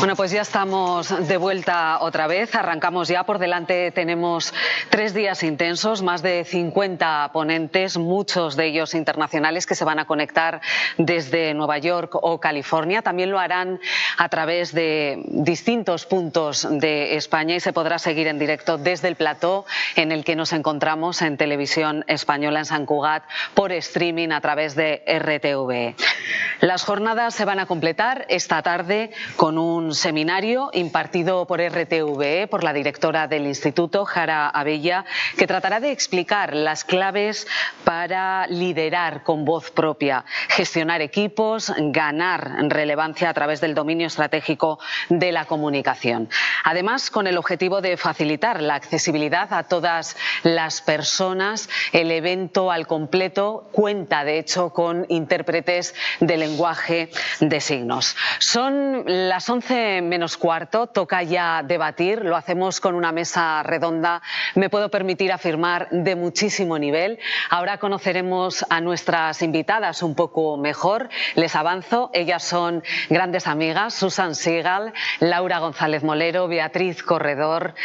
Bueno, pues ya estamos de vuelta otra vez. Arrancamos ya. Por delante tenemos 3 días intensos, más de 50 ponentes, muchos de ellos internacionales, que se van a conectar desde Nueva York o California. También lo harán a través de distintos puntos de España y se podrá seguir en directo desde el plató en el que nos encontramos en Televisión Española en Sant Cugat por streaming a través de RTV. Las jornadas se van a completar esta tarde con un seminario impartido por RTV, por la directora del Instituto, Jara Abella, que tratará de explicar las claves para liderar con voz propia, gestionar equipos, ganar relevancia a través del dominio estratégico de la comunicación. Además, con el objetivo de facilitar la accesibilidad a todas las personas, el evento al completo cuenta, de hecho, con intérpretes de lenguaje de signos. Son las 11 menos cuarto, toca ya debatir, lo hacemos con una mesa redonda, me puedo permitir afirmar, de muchísimo nivel. Ahora conoceremos a nuestras invitadas un poco mejor, les avanzo, ellas son grandes amigas, Susan Segal, Laura González Molero, Beatriz Corredor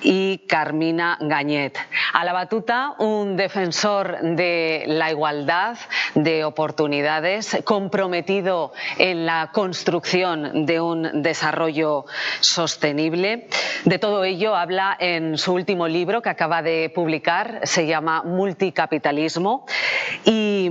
y Carmina Gañet. A la batuta, un defensor de la igualdad de oportunidades, comprometido en la construcción de un desarrollo sostenible. De todo ello habla en su último libro que acaba de publicar, se llama Multicapitalismo. Y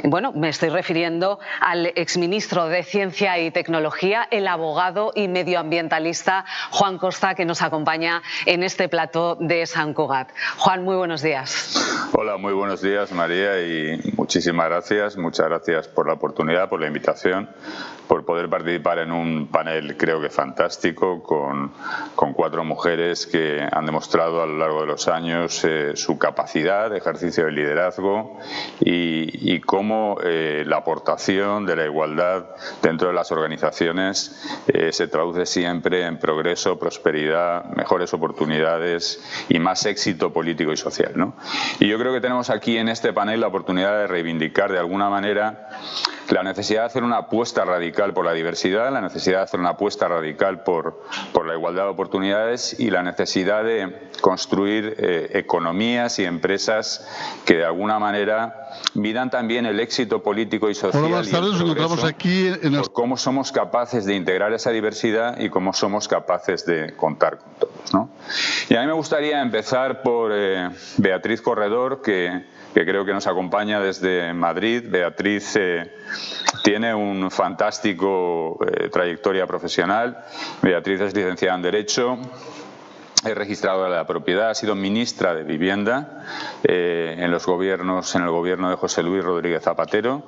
bueno, me estoy refiriendo al exministro de Ciencia y Tecnología, el abogado y medioambientalista Juan Costa, que nos acompaña en este plató de Sant Cugat. Juan, muy buenos días. Hola, muy buenos días, María, y muchísimas gracias. Muchas gracias por la oportunidad, por la invitación, por poder participar en un panel, creo que fantástico, con 4 mujeres que han demostrado a lo largo de los años su capacidad de ejercicio de liderazgo y cómo la aportación de la igualdad dentro de las organizaciones se traduce siempre en progreso, prosperidad, mejores oportunidades y más éxito político y social, ¿no? Y yo creo que tenemos aquí en este panel la oportunidad de reivindicar de alguna manera la necesidad de hacer una apuesta radical por la diversidad, la necesidad de hacer una apuesta radical por la igualdad de oportunidades y la necesidad de construir economías y empresas que de alguna manera midan también el éxito político y social. Hola, buenas tardes. Nos encontramos aquí por cómo somos capaces de integrar esa diversidad y cómo somos capaces de contar con todos, ¿no? Y a mí me gustaría empezar por Beatriz Corredor, que creo que nos acompaña desde Madrid. Beatriz tiene un fantástico trayectoria profesional. Beatriz es licenciada en Derecho, es registradora de la propiedad, ha sido ministra de Vivienda en el gobierno de José Luis Rodríguez Zapatero,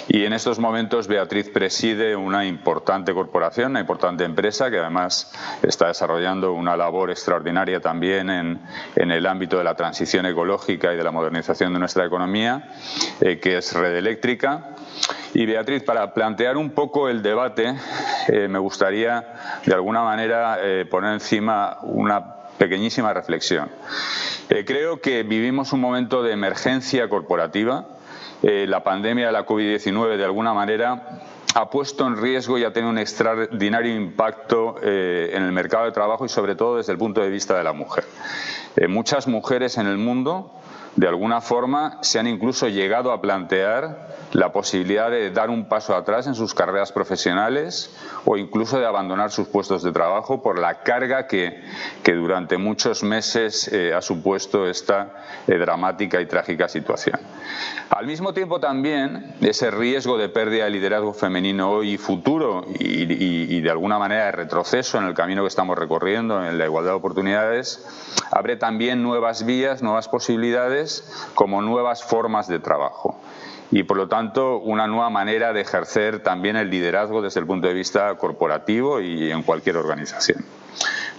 y en estos momentos Beatriz preside una importante corporación, una importante empresa que además está desarrollando una labor extraordinaria también en el ámbito de la transición ecológica y de la modernización de nuestra economía, que es Red Eléctrica. Y Beatriz, para plantear un poco el debate, me gustaría de alguna manera poner encima una pequeñísima reflexión. Creo que vivimos un momento de emergencia corporativa. La pandemia de la COVID-19 de alguna manera ha puesto en riesgo y ha tenido un extraordinario impacto en el mercado de trabajo y sobre todo desde el punto de vista de la mujer. Muchas mujeres en el mundo de alguna forma se han incluso llegado a plantear la posibilidad de dar un paso atrás en sus carreras profesionales o incluso de abandonar sus puestos de trabajo por la carga que durante muchos meses ha supuesto esta dramática y trágica situación. Al mismo tiempo también ese riesgo de pérdida de liderazgo femenino hoy y futuro y de alguna manera de retroceso en el camino que estamos recorriendo en la igualdad de oportunidades abre también nuevas vías, nuevas posibilidades como nuevas formas de trabajo y por lo tanto una nueva manera de ejercer también el liderazgo desde el punto de vista corporativo y en cualquier organización.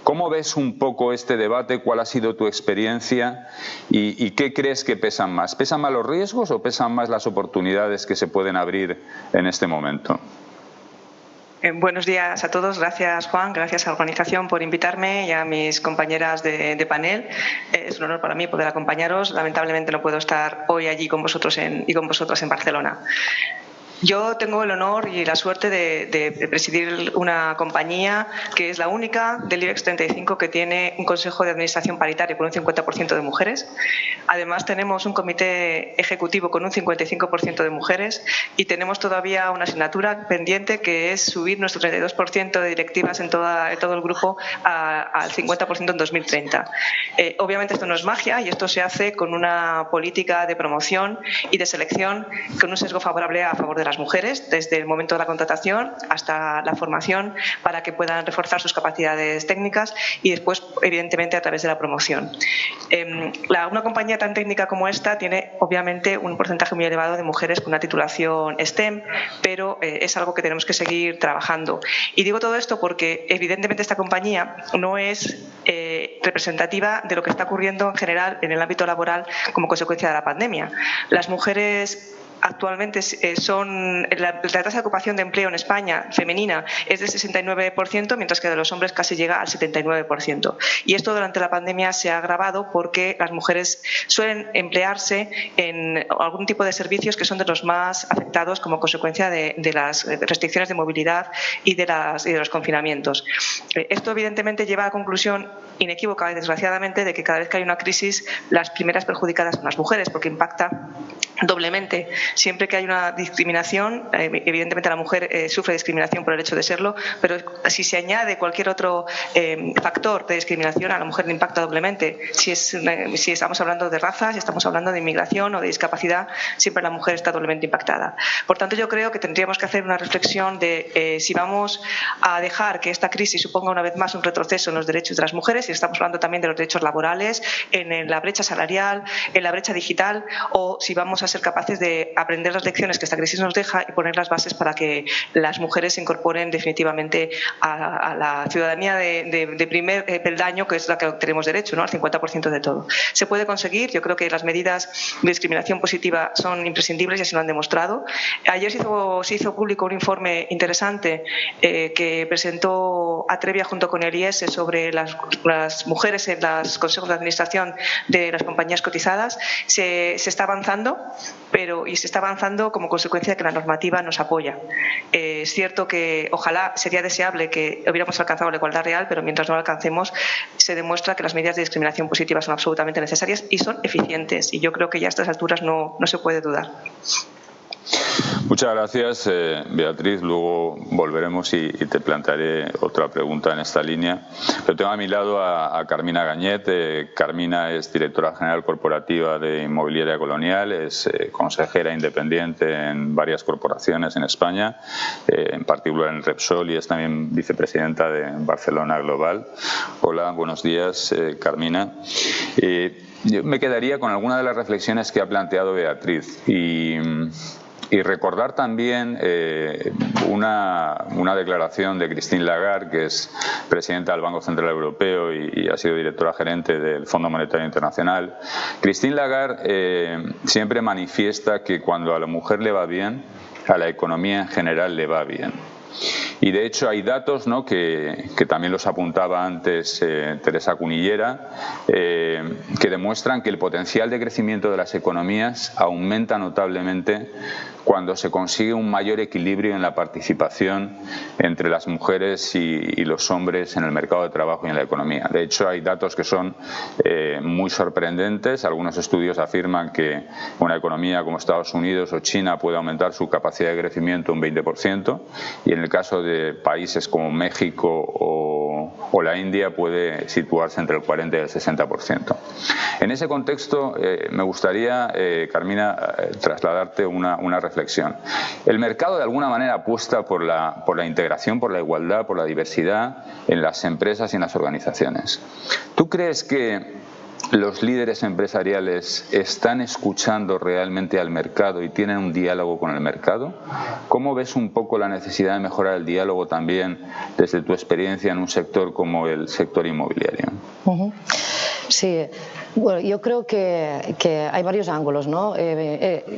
¿Cómo ves un poco este debate? ¿Cuál ha sido tu experiencia? ¿Y qué crees que pesan más? ¿Pesan más los riesgos o pesan más las oportunidades que se pueden abrir en este momento? Buenos días a todos. Gracias, Juan. Gracias a la organización por invitarme y a mis compañeras de panel. Es un honor para mí poder acompañaros. Lamentablemente no puedo estar hoy allí con vosotros y con vosotras en Barcelona. Yo tengo el honor y la suerte de presidir una compañía que es la única del IBEX 35 que tiene un consejo de administración paritario con un 50% de mujeres. Además, tenemos un comité ejecutivo con un 55% de mujeres y tenemos todavía una asignatura pendiente que es subir nuestro 32% de directivas en todo el grupo al 50% en 2030. Obviamente esto no es magia y esto se hace con una política de promoción y de selección con un sesgo favorable a favor de las mujeres, desde el momento de la contratación hasta la formación para que puedan reforzar sus capacidades técnicas y después, evidentemente, a través de la promoción. Una compañía tan técnica como esta tiene, obviamente, un porcentaje muy elevado de mujeres con una titulación STEM, pero es algo que tenemos que seguir trabajando. Y digo todo esto porque, evidentemente, esta compañía no es representativa de lo que está ocurriendo en general en el ámbito laboral como consecuencia de la pandemia. Las mujeres actualmente la tasa de ocupación de empleo en España femenina es del 69%, mientras que de los hombres casi llega al 79%. Y esto durante la pandemia se ha agravado porque las mujeres suelen emplearse en algún tipo de servicios que son de los más afectados como consecuencia de las restricciones de movilidad y de los confinamientos. Esto evidentemente lleva a la conclusión inequívoca y desgraciadamente de que cada vez que hay una crisis las primeras perjudicadas son las mujeres porque impacta doblemente. Siempre que hay una discriminación, evidentemente la mujer sufre discriminación por el hecho de serlo, pero si se añade cualquier otro factor de discriminación, a la mujer le impacta doblemente. Si estamos hablando de raza, si estamos hablando de inmigración o de discapacidad, siempre la mujer está doblemente impactada. Por tanto, yo creo que tendríamos que hacer una reflexión de si vamos a dejar que esta crisis suponga una vez más un retroceso en los derechos de las mujeres, y estamos hablando también de los derechos laborales, en la brecha salarial, en la brecha digital, o si vamos a ser capaces de aprender las lecciones que esta crisis nos deja y poner las bases para que las mujeres se incorporen definitivamente a la ciudadanía de primer peldaño, que es la que tenemos derecho, ¿no? Al 50% de todo. Se puede conseguir, yo creo que las medidas de discriminación positiva son imprescindibles y así lo han demostrado. Ayer se hizo público un informe interesante que presentó Atrevia junto con el IES sobre las mujeres en los consejos de administración de las compañías cotizadas. Se está avanzando, y se está avanzando como consecuencia de que la normativa nos apoya. Es cierto que ojalá sería deseable que hubiéramos alcanzado la igualdad real, pero mientras no la alcancemos se demuestra que las medidas de discriminación positiva son absolutamente necesarias y son eficientes, y yo creo que ya a estas alturas no se puede dudar. Muchas gracias, Beatriz. Luego volveremos y te plantearé otra pregunta en esta línea. Pero tengo a mi lado a Carmina Gañet. Carmina es directora general corporativa de Inmobiliaria Colonial, es consejera independiente en varias corporaciones en España, en particular en Repsol, y es también vicepresidenta de Barcelona Global. Hola, buenos días, Carmina. Yo me quedaría con alguna de las reflexiones que ha planteado Beatriz y recordar también una declaración de Christine Lagarde, que es presidenta del Banco Central Europeo y ha sido directora gerente del Fondo Monetario Internacional. Christine Lagarde siempre manifiesta que cuando a la mujer le va bien, a la economía en general le va bien. Y de hecho hay datos, ¿no?, que también los apuntaba antes Teresa Cunillera, que demuestran que el potencial de crecimiento de las economías aumenta notablemente cuando se consigue un mayor equilibrio en la participación entre las mujeres y los hombres en el mercado de trabajo y en la economía. De hecho, hay datos que son muy sorprendentes. Algunos estudios afirman que una economía como Estados Unidos o China puede aumentar su capacidad de crecimiento un 20%, y en el caso de países como México o la India puede situarse entre el 40 y el 60%. En ese contexto me gustaría, Carmina, trasladarte una reflexión. El mercado de alguna manera apuesta por la integración, por la igualdad, por la diversidad en las empresas y en las organizaciones. ¿Tú crees que los líderes empresariales están escuchando realmente al mercado y tienen un diálogo con el mercado? ¿Cómo ves un poco la necesidad de mejorar el diálogo también desde tu experiencia en un sector como el sector inmobiliario? Sí. Bueno, yo creo que hay varios ángulos, ¿no?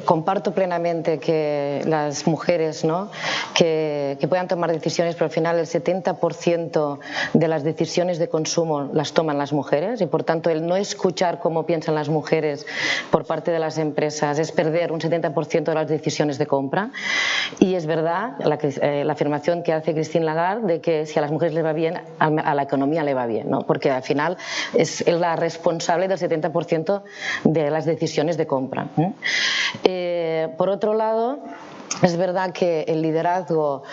Comparto plenamente que las mujeres, ¿no?, que puedan tomar decisiones, pero al final el 70% de las decisiones de consumo las toman las mujeres y por tanto el no escuchar cómo piensan las mujeres por parte de las empresas es perder un 70% de las decisiones de compra. Y es verdad la afirmación que hace Christine Lagarde de que si a las mujeres les va bien, a la economía le va bien, ¿no? Porque al final es la responsable del 70% de las decisiones de compra. Por otro lado, es verdad que el liderazgo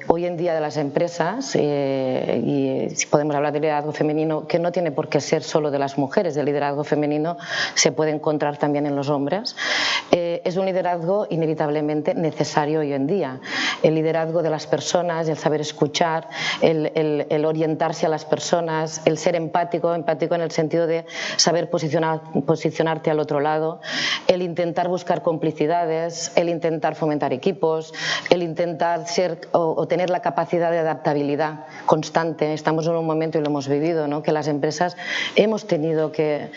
hoy en día de las empresas, y si podemos hablar de liderazgo femenino, que no tiene por qué ser solo de las mujeres, el liderazgo femenino se puede encontrar también en los hombres, es un liderazgo inevitablemente necesario hoy en día. El liderazgo de las personas, el saber escuchar, el orientarse a las personas, el ser empático en el sentido de saber posicionarte al otro lado, el intentar buscar complicidades, el intentar fomentar equipos, el intentar ser o tener la capacidad de adaptabilidad constante. Estamos en un momento, y lo hemos vivido, ¿no?, que las empresas hemos tenido que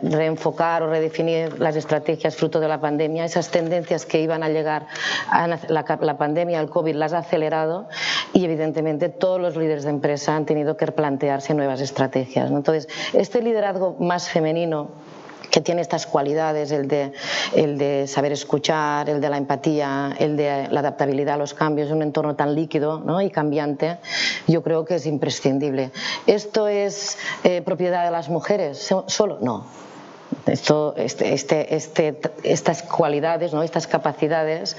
reenfocar o redefinir las estrategias fruto de la pandemia. Esas tendencias que iban a llegar a la pandemia, el COVID, las ha acelerado y evidentemente todos los líderes de empresa han tenido que replantearse nuevas estrategias, ¿no? Entonces, este liderazgo más femenino, que tiene estas cualidades, el de saber escuchar, el de la empatía, el de la adaptabilidad a los cambios en un entorno tan líquido, ¿no?, y cambiante, yo creo que es imprescindible. ¿Esto es propiedad de las mujeres solo? No. Estas cualidades, ¿no?, estas capacidades,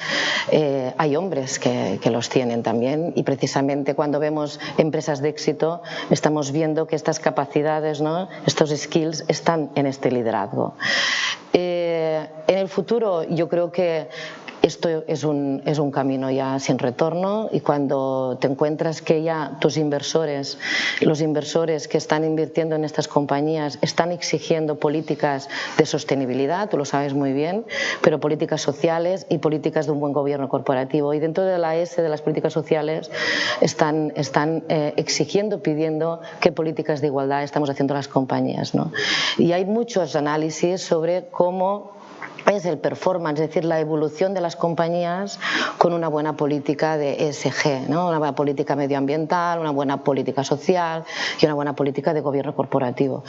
hay hombres que los tienen también, y precisamente cuando vemos empresas de éxito estamos viendo que estas capacidades, ¿no?, estos skills están en este liderazgo. En el futuro yo creo que esto es un camino ya sin retorno, y cuando te encuentras que ya tus inversores, los inversores que están invirtiendo en estas compañías, están exigiendo políticas de sostenibilidad, tú lo sabes muy bien, pero políticas sociales y políticas de un buen gobierno corporativo, y dentro de la S de las políticas sociales están exigiendo, pidiendo qué políticas de igualdad estamos haciendo las compañías, ¿no? Y hay muchos análisis sobre cómo es el performance, es decir, la evolución de las compañías con una buena política de ESG, ¿no?, una buena política medioambiental, una buena política social y una buena política de gobierno corporativo.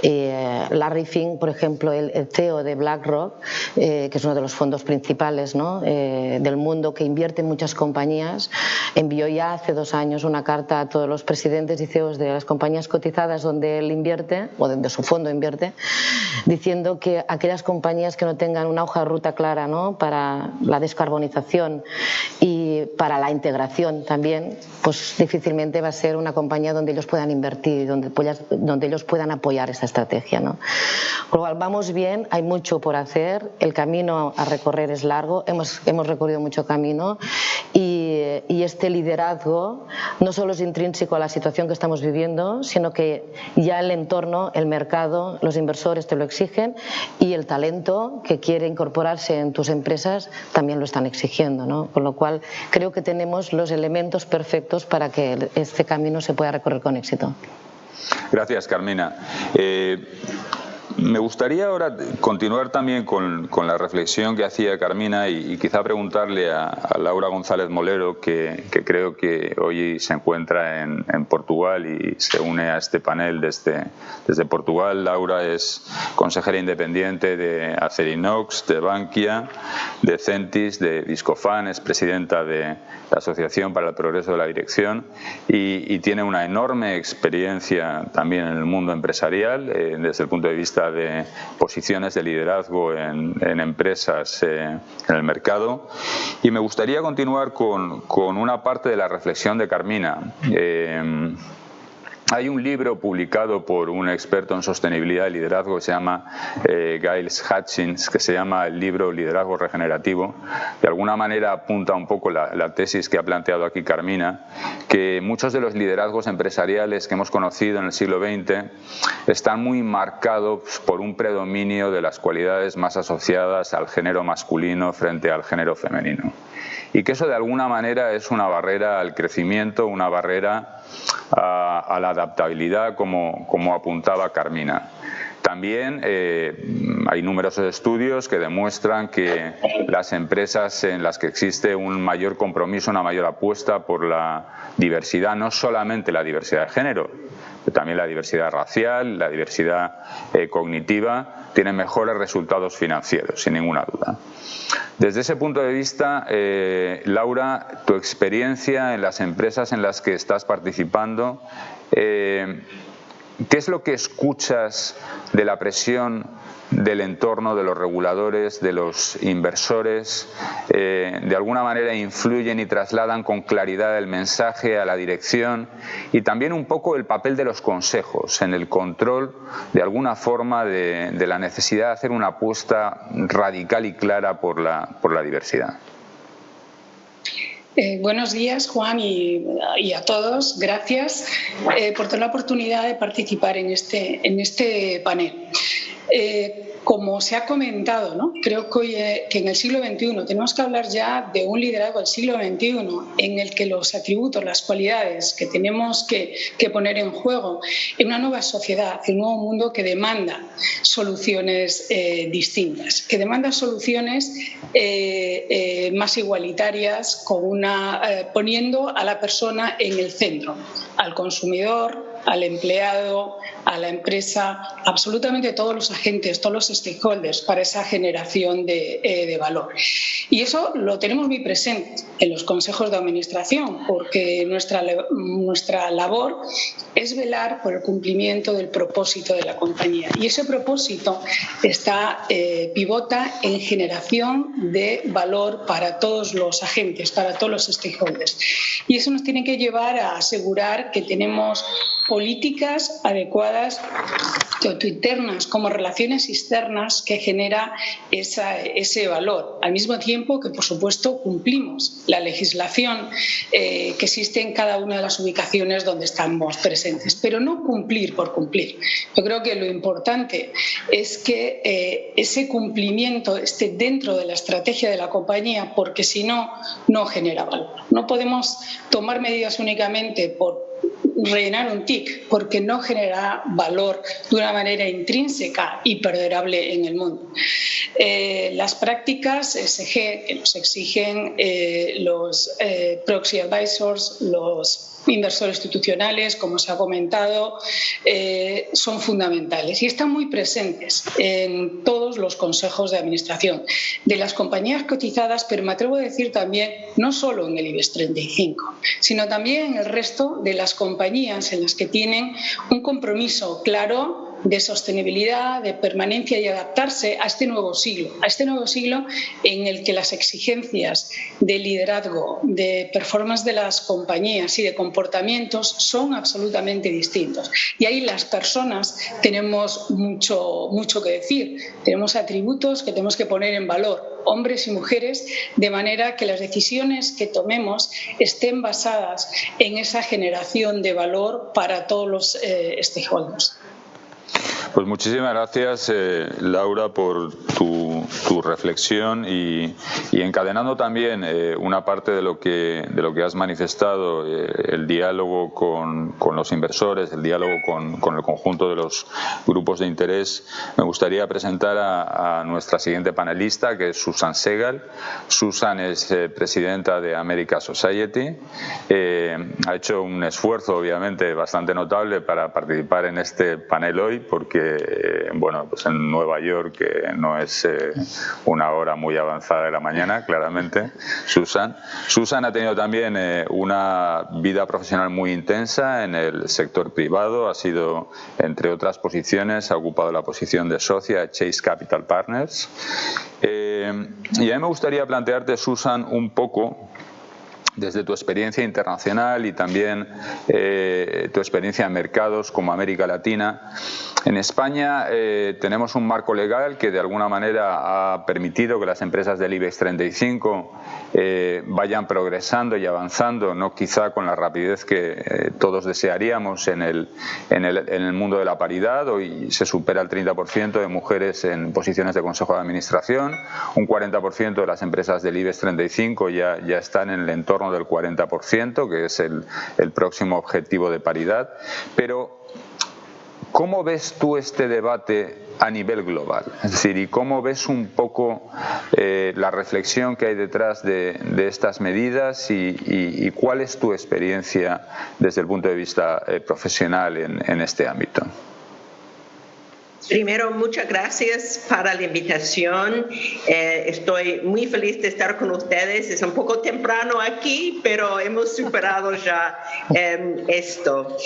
Larry Fink, por ejemplo, el CEO de BlackRock, que es uno de los fondos principales, ¿no?, del mundo, que invierte en muchas compañías, envió ya hace 2 años una carta a todos los presidentes y CEOs de las compañías cotizadas donde él invierte, o donde su fondo invierte, diciendo que aquellas compañías que no tengan una hoja de ruta clara, ¿no?, para la descarbonización y para la integración también, pues difícilmente va a ser una compañía donde ellos puedan invertir, donde ellos puedan apoyar esta estrategia, ¿no? Con lo cual vamos bien, hay mucho por hacer, el camino a recorrer es largo, hemos recorrido mucho camino, y este liderazgo no solo es intrínseco a la situación que estamos viviendo, sino que ya el entorno, el mercado, los inversores te lo exigen, y el talento que quiere incorporarse en tus empresas también lo están exigiendo, ¿no? Con lo cual creo que tenemos los elementos perfectos para que este camino se pueda recorrer con éxito. Gracias, Carmina. Me gustaría ahora continuar también con la reflexión que hacía Carmina y quizá preguntarle a Laura González Molero, que creo que hoy se encuentra en Portugal y se une a este panel desde Portugal. Laura es consejera independiente de Acerinox, de Bankia, de Centis, de Viscofan, es presidenta de la Asociación para el Progreso de la Dirección y tiene una enorme experiencia también en el mundo empresarial desde el punto de vista de posiciones de liderazgo en empresas en el mercado. Y me gustaría continuar con una parte de la reflexión de Carmina. Hay un libro publicado por un experto en sostenibilidad y liderazgo que se llama Giles Hutchins, que se llama el libro Liderazgo Regenerativo. De alguna manera apunta un poco la tesis que ha planteado aquí Carmina, que muchos de los liderazgos empresariales que hemos conocido en el siglo XX están muy marcados por un predominio de las cualidades más asociadas al género masculino frente al género femenino. Y que eso de alguna manera es una barrera al crecimiento, una barrera a la adaptabilidad, como apuntaba Carmina. También hay numerosos estudios que demuestran que las empresas en las que existe un mayor compromiso, una mayor apuesta por la diversidad, no solamente la diversidad de género, pero también la diversidad racial, la diversidad cognitiva, tienen mejores resultados financieros, sin ninguna duda. Desde ese punto de vista, Laura, tu experiencia en las empresas en las que estás participando, ¿qué es lo que escuchas de la presión del entorno, de los reguladores, de los inversores? De alguna manera influyen y trasladan con claridad el mensaje a la dirección, y también un poco el papel de los consejos en el control, de alguna forma, de la necesidad de hacer una apuesta radical y clara por la diversidad. Buenos días, Juan, y a todos. Gracias por tener la oportunidad de participar en este panel. Como se ha comentado, ¿no? Creo que hoy que en el siglo XXI tenemos que hablar ya de un liderazgo del siglo XXI en el que los atributos, las cualidades que tenemos que poner en juego en una nueva sociedad, en un nuevo mundo que demanda soluciones distintas, que demanda soluciones más igualitarias, poniendo a la persona en el centro, al consumidor, al empleado, a la empresa, absolutamente todos los agentes, todos los stakeholders para esa generación de valor. Y eso lo tenemos muy presente en los consejos de administración, porque nuestra labor es velar por el cumplimiento del propósito de la compañía. Y ese propósito pivota en generación de valor para todos los agentes, para todos los stakeholders. Y eso nos tiene que llevar a asegurar que tenemos políticas adecuadas, tanto internas como relaciones externas, que genera ese valor. Al mismo tiempo que, por supuesto, cumplimos la legislación que existe en cada una de las ubicaciones donde estamos presentes, pero no cumplir por cumplir. Yo creo que lo importante es que ese cumplimiento esté dentro de la estrategia de la compañía, porque si no, no genera valor. No podemos tomar medidas únicamente por rellenar un tic, porque no genera valor de una manera intrínseca y perdurable en el mundo. Las prácticas ESG que nos exigen los proxy advisors, los inversores institucionales, como se ha comentado, son fundamentales y están muy presentes en todos los consejos de administración de las compañías cotizadas, pero me atrevo a decir también no solo en el IBEX 35, sino también en el resto de las compañías en las que tienen un compromiso claro de sostenibilidad, de permanencia y adaptarse a este nuevo siglo en el que las exigencias de liderazgo, de performance de las compañías y de comportamientos son absolutamente distintos. Y ahí las personas tenemos mucho que decir, tenemos atributos que tenemos que poner en valor, hombres y mujeres, de manera que las decisiones que tomemos estén basadas en esa generación de valor para todos los stakeholders. Pues muchísimas gracias, Laura, por tu reflexión y encadenando también una parte de lo que has manifestado, el diálogo con los inversores, el diálogo con el conjunto de los grupos de interés. Me gustaría presentar a nuestra siguiente panelista, que es Susan Segal. Susan es presidenta de America Society. Ha hecho un esfuerzo, obviamente, bastante notable para participar en este panel hoy, porque pues en Nueva York no es una hora muy avanzada de la mañana, claramente. Susan ha tenido también una vida profesional muy intensa en el sector privado. Ha sido, entre otras posiciones, ha ocupado la posición de socia de Chase Capital Partners. Y a mí me gustaría plantearte, Susan, un poco, desde tu experiencia internacional y también tu experiencia en mercados como América Latina. En España tenemos un marco legal que de alguna manera ha permitido que las empresas del IBEX 35 vayan progresando y avanzando, no quizá con la rapidez que todos desearíamos en el mundo de la paridad. Hoy se supera el 30% de mujeres en posiciones de consejo de administración, un 40% de las empresas del IBEX 35 ya están en el entorno del 40%, que es el próximo objetivo de paridad. Pero ¿Cómo ves tú este debate a nivel global? Es decir, ¿y cómo ves un poco la reflexión que hay detrás de estas medidas y cuál es tu experiencia desde el punto de vista profesional en este ámbito? Primero, muchas gracias para la invitación. Estoy muy feliz de estar con ustedes. Es un poco temprano aquí, pero hemos superado ya esto.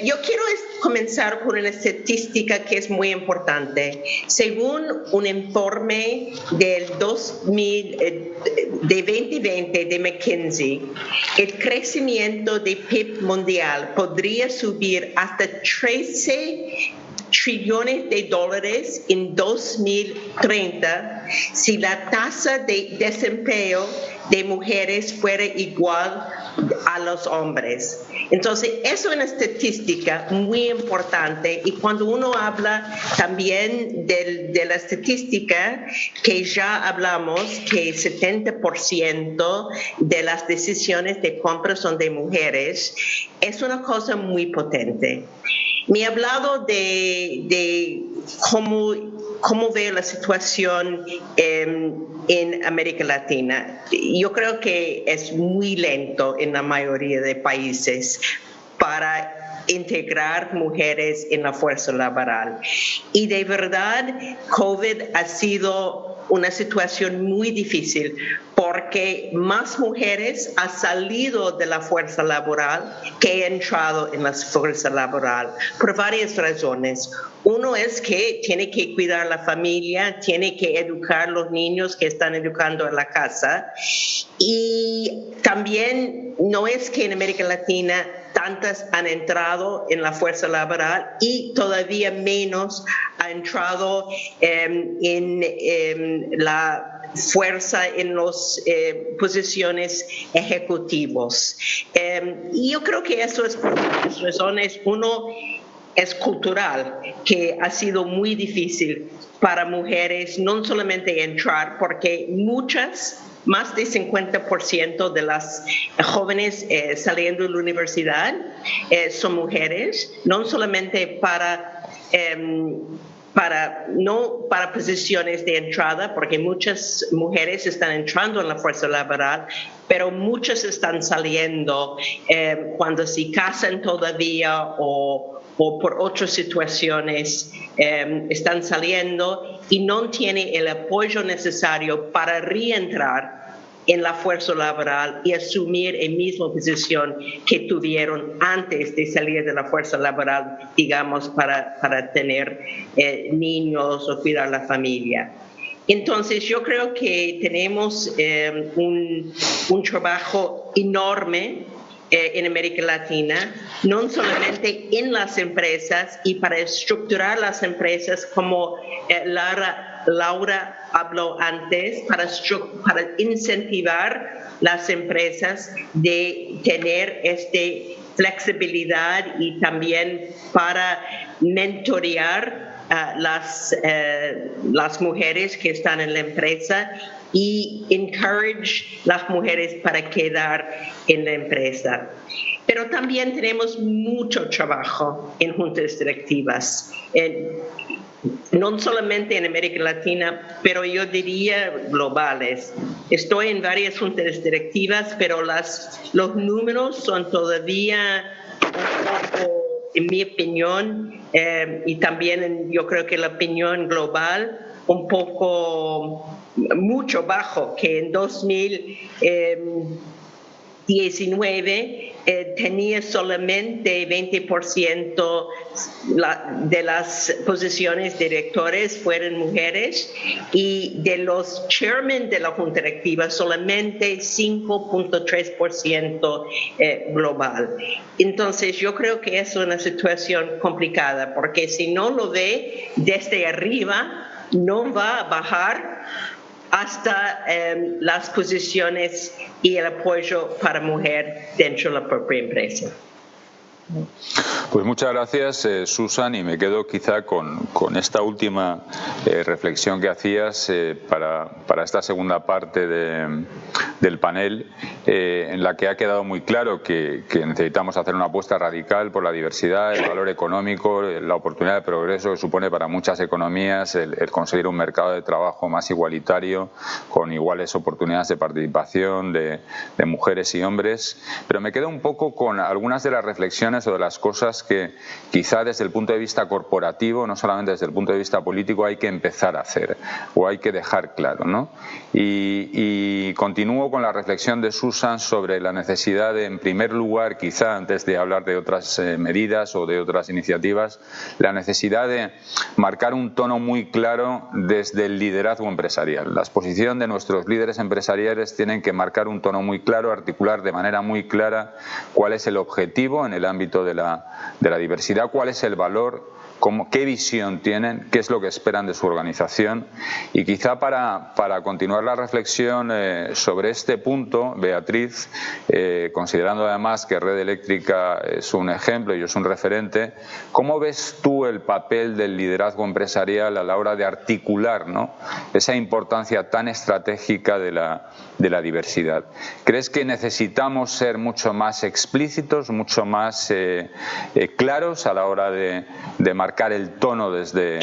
Yo quiero comenzar con una estadística que es muy importante. Según un informe del 2020 de McKinsey, el crecimiento del PIB mundial podría subir hasta 13 trillones de dólares en 2030 si la tasa de desempleo de mujeres fuera igual a los hombres. Entonces, eso es una estadística muy importante y cuando uno habla también de la estadística que ya hablamos, que 70% de las decisiones de compra son de mujeres, es una cosa muy potente. Me ha hablado de cómo veo la situación en América Latina. Yo creo que es muy lento en la mayoría de países para integrar mujeres en la fuerza laboral. Y de verdad, COVID ha sido una situación muy difícil porque más mujeres han salido de la fuerza laboral que han entrado en la fuerza laboral por varias razones. Uno es que tiene que cuidar la familia, tiene que educar a los niños que están educando en la casa y también no es que en América Latina tantas han entrado en la fuerza laboral y todavía menos ha entrado en la fuerza en las posiciones ejecutivas. Y yo creo que eso es por varias razones. Uno es cultural, que ha sido muy difícil para mujeres no solamente entrar, porque más del 50% de las jóvenes saliendo de la universidad son mujeres, no solamente para posiciones de entrada, porque muchas mujeres están entrando en la fuerza laboral, pero muchas están saliendo cuando se casan todavía o por otras situaciones están saliendo y no tienen el apoyo necesario para reentrar en la fuerza laboral y asumir la misma posición que tuvieron antes de salir de la fuerza laboral, digamos, para tener niños o cuidar la familia. Entonces, yo creo que tenemos un trabajo enorme en América Latina, no solamente en las empresas y para estructurar las empresas como Laura habló antes, para incentivar las empresas de tener esta flexibilidad y también para mentorear las mujeres que están en la empresa y encourage las mujeres para quedar en la empresa. Pero también tenemos mucho trabajo en juntas directivas, no solamente en América Latina, pero yo diría globales. Estoy en varias juntas directivas, pero los números son todavía un poco, en mi opinión, y también yo creo que la opinión global, un poco mucho bajo, que en 2019 tenía solamente 20% de las posiciones directores fueron mujeres y de los chairmen de la junta directiva solamente 5.3% global. Entonces yo creo que es una situación complicada porque si no lo ve desde arriba no va a bajar hasta las posiciones y el apoyo para mujer dentro de la propia empresa. Pues muchas gracias, Susan, y me quedo quizá con esta última reflexión que hacías para esta segunda parte del panel, en la que ha quedado muy claro que necesitamos hacer una apuesta radical por la diversidad, el valor económico, la oportunidad de progreso que supone para muchas economías el conseguir un mercado de trabajo más igualitario, con iguales oportunidades de participación de mujeres y hombres. Pero me quedo un poco con algunas de las reflexiones o de las cosas que quizá desde el punto de vista corporativo, no solamente desde el punto de vista político, hay que empezar a hacer o hay que dejar claro, ¿no? Y continúo con la reflexión de Susan sobre la necesidad de, en primer lugar, quizá antes de hablar de otras medidas o de otras iniciativas, la necesidad de marcar un tono muy claro desde el liderazgo empresarial. La exposición de nuestros líderes empresariales tienen que marcar un tono muy claro, articular de manera muy clara cuál es el objetivo en el ámbito de la diversidad, cuál es el valor, qué visión tienen, qué es lo que esperan de su organización. Y quizá para continuar la reflexión sobre este punto, Beatriz, considerando además que Red Eléctrica es un ejemplo y es un referente, ¿cómo ves tú el papel del liderazgo empresarial a la hora de articular, ¿no?, esa importancia tan estratégica de la diversidad? ¿Crees que necesitamos ser mucho más explícitos, mucho más claros a la hora de marcar el tono desde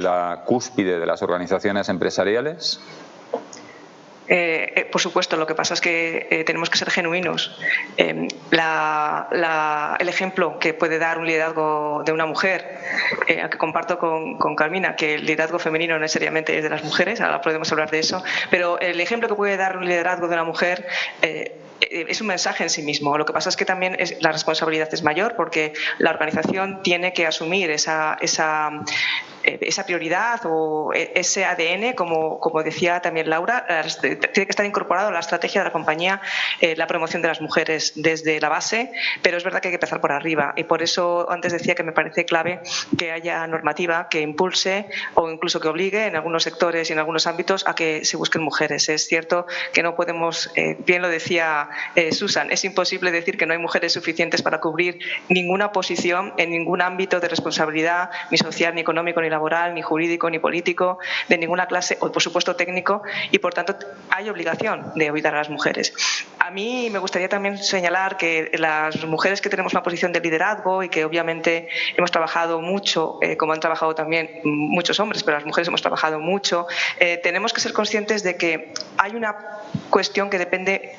la cúspide de las organizaciones empresariales? Por supuesto, lo que pasa es que tenemos que ser genuinos. El ejemplo que puede dar un liderazgo de una mujer, que comparto con Carmina, que el liderazgo femenino no necesariamente es de las mujeres, ahora podemos hablar de eso, pero el ejemplo que puede dar un liderazgo de una mujer es un mensaje en sí mismo. Lo que pasa es que también la responsabilidad es mayor, porque la organización tiene que asumir esa prioridad o ese ADN, como decía también Laura, tiene que estar incorporado a la estrategia de la compañía, la promoción de las mujeres desde la base, pero es verdad que hay que empezar por arriba, y por eso antes decía que me parece clave que haya normativa que impulse o incluso que obligue en algunos sectores y en algunos ámbitos a que se busquen mujeres. Es cierto que no podemos, bien lo decía Susan, es imposible decir que no hay mujeres suficientes para cubrir ninguna posición en ningún ámbito de responsabilidad, ni social, ni económico, ni laboral, ni jurídico, ni político, de ninguna clase, o por supuesto técnico, y por tanto hay obligación de ayudar a las mujeres. A mí me gustaría también señalar que las mujeres que tenemos una posición de liderazgo y que obviamente hemos trabajado mucho, como han trabajado también muchos hombres, pero las mujeres hemos trabajado mucho, tenemos que ser conscientes de que hay una cuestión que depende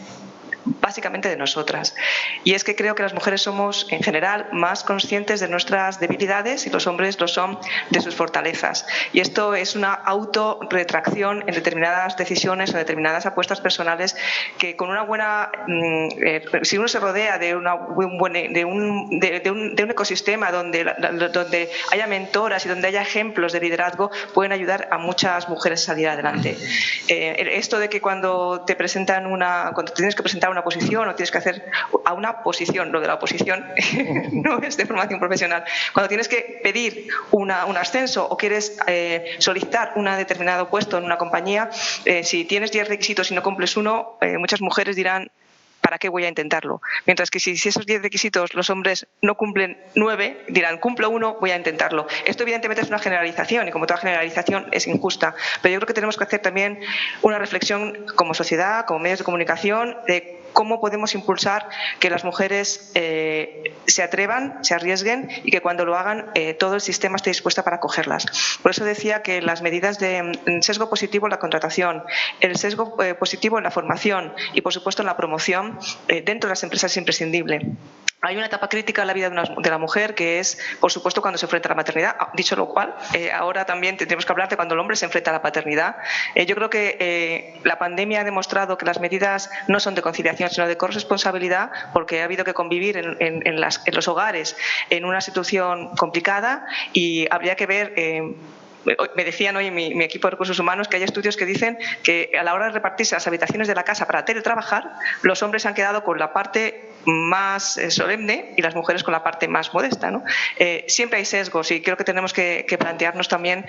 básicamente de nosotras, y es que creo que las mujeres somos en general más conscientes de nuestras debilidades y los hombres lo son de sus fortalezas, y esto es una autorretracción en determinadas decisiones o determinadas apuestas personales que con una buena si uno se rodea de un ecosistema donde haya mentoras y donde haya ejemplos de liderazgo, pueden ayudar a muchas mujeres a salir adelante. Esto de que cuando tienes que presentar una posición o tienes que hacer a una posición, lo de la oposición no es de formación profesional, cuando tienes que pedir un ascenso o quieres solicitar un determinado puesto en una compañía, si tienes 10 requisitos y no cumples uno, muchas mujeres dirán: ¿para qué voy a intentarlo? Mientras que si esos 10 requisitos los hombres no cumplen 9, dirán: cumplo 1, voy a intentarlo. Esto evidentemente es una generalización, y como toda generalización es injusta, pero yo creo que tenemos que hacer también una reflexión como sociedad, como medios de comunicación, de cómo podemos impulsar que las mujeres se atrevan, se arriesguen, y que cuando lo hagan todo el sistema esté dispuesto para acogerlas. Por eso decía que las medidas de sesgo positivo en la contratación, el sesgo positivo en la formación y por supuesto en la promoción dentro de las empresas es imprescindible. Hay una etapa crítica en la vida de la mujer, que es, por supuesto, cuando se enfrenta a la maternidad. Dicho lo cual, ahora también tendremos que hablar de cuando el hombre se enfrenta a la paternidad. Yo creo que la pandemia ha demostrado que las medidas no son de conciliación, sino de corresponsabilidad, porque ha habido que convivir en los hogares en una situación complicada, y habría que ver... Me decían hoy en mi equipo de recursos humanos que hay estudios que dicen que a la hora de repartirse las habitaciones de la casa para teletrabajar, los hombres han quedado con la parte más solemne y las mujeres con la parte más modesta, ¿no? Siempre hay sesgos y creo que tenemos que plantearnos también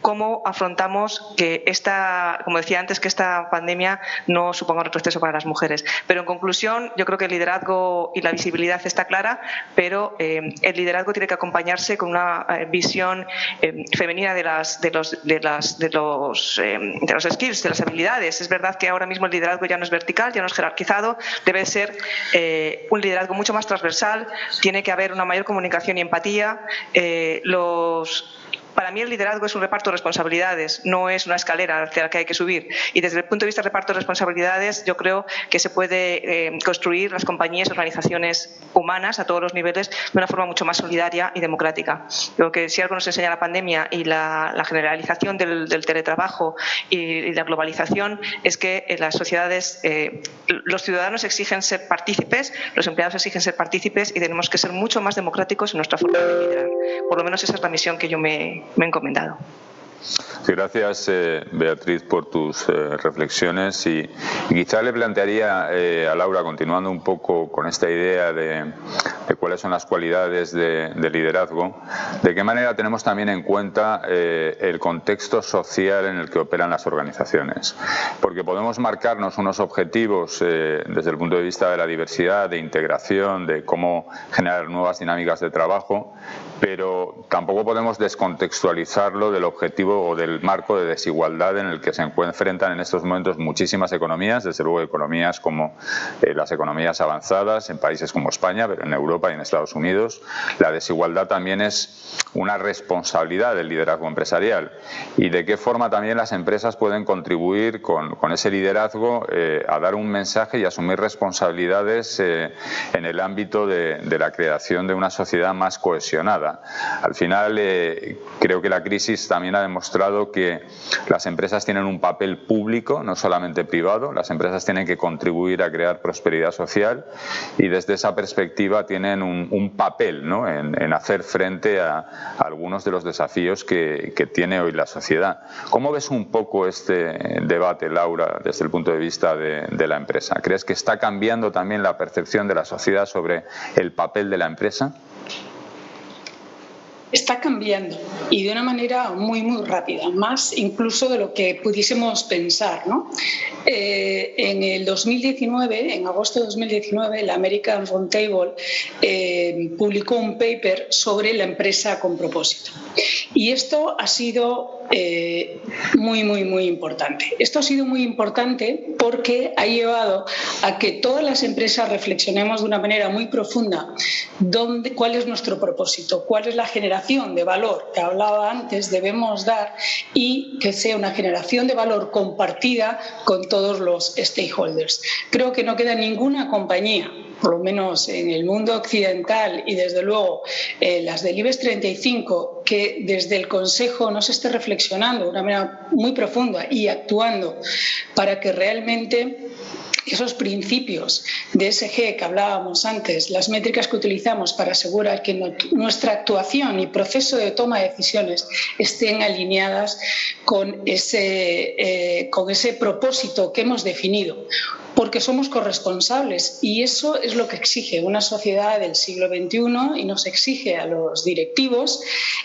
cómo afrontamos que como decía antes, que esta pandemia no suponga un retroceso para las mujeres. Pero en conclusión, yo creo que el liderazgo y la visibilidad está clara, pero el liderazgo tiene que acompañarse con una visión femenina de los skills, de las habilidades. Es verdad que ahora mismo el liderazgo ya no es vertical, ya no es jerarquizado, debe ser un liderazgo mucho más transversal, tiene que haber una mayor comunicación y empatía. Para mí el liderazgo es un reparto de responsabilidades, no es una escalera hacia la que hay que subir. Y desde el punto de vista del reparto de responsabilidades, yo creo que se puede construir las compañías y organizaciones humanas a todos los niveles de una forma mucho más solidaria y democrática. Creo que si algo nos enseña la pandemia y la generalización del teletrabajo y la globalización es que las sociedades, los ciudadanos exigen ser partícipes, los empleados exigen ser partícipes y tenemos que ser mucho más democráticos en nuestra forma de liderar. Por lo menos esa es la misión que yo me he encomendado. Sí, gracias, Beatriz, por tus reflexiones y quizá le plantearía a Laura, continuando un poco con esta idea de cuáles son las cualidades de liderazgo, de qué manera tenemos también en cuenta el contexto social en el que operan las organizaciones. Porque podemos marcarnos unos objetivos desde el punto de vista de la diversidad, de integración, de cómo generar nuevas dinámicas de trabajo, pero tampoco podemos descontextualizarlo del objetivo o del marco de desigualdad en el que se enfrentan en estos momentos muchísimas economías, desde luego economías como las economías avanzadas en países como España, pero en Europa y en Estados Unidos. La desigualdad también es una responsabilidad del liderazgo empresarial y de qué forma también las empresas pueden contribuir con ese liderazgo a dar un mensaje y asumir responsabilidades en el ámbito de la creación de una sociedad más cohesionada. Al final creo que la crisis también ha demostrado que las empresas tienen un papel público, no solamente privado. Las empresas tienen que contribuir a crear prosperidad social y desde esa perspectiva tienen un papel, ¿no?, en hacer frente a algunos de los desafíos que tiene hoy la sociedad. ¿Cómo ves un poco este debate, Laura, desde el punto de vista de la empresa? ¿Crees que está cambiando también la percepción de la sociedad sobre el papel de la empresa? Está cambiando y de una manera muy, muy rápida, más incluso de lo que pudiésemos pensar, ¿no? En el 2019, en agosto de 2019, la American Roundtable publicó un paper sobre la empresa con propósito. Y esto ha sido muy, muy, muy importante. Esto ha sido muy importante porque ha llevado a que todas las empresas reflexionemos de una manera muy profunda cuál es nuestro propósito, cuál es la generación de valor que hablaba antes debemos dar y que sea una generación de valor compartida con todos los stakeholders. Creo que no queda ninguna compañía, por lo menos en el mundo occidental y desde luego las del IBEX 35, que desde el Consejo no se esté reflexionando de una manera muy profunda y actuando para que realmente esos principios de ESG que hablábamos antes, las métricas que utilizamos para asegurar que nuestra actuación y proceso de toma de decisiones estén alineadas con ese propósito que hemos definido, porque somos corresponsables y eso es lo que exige una sociedad del siglo XXI y nos exige a los directivos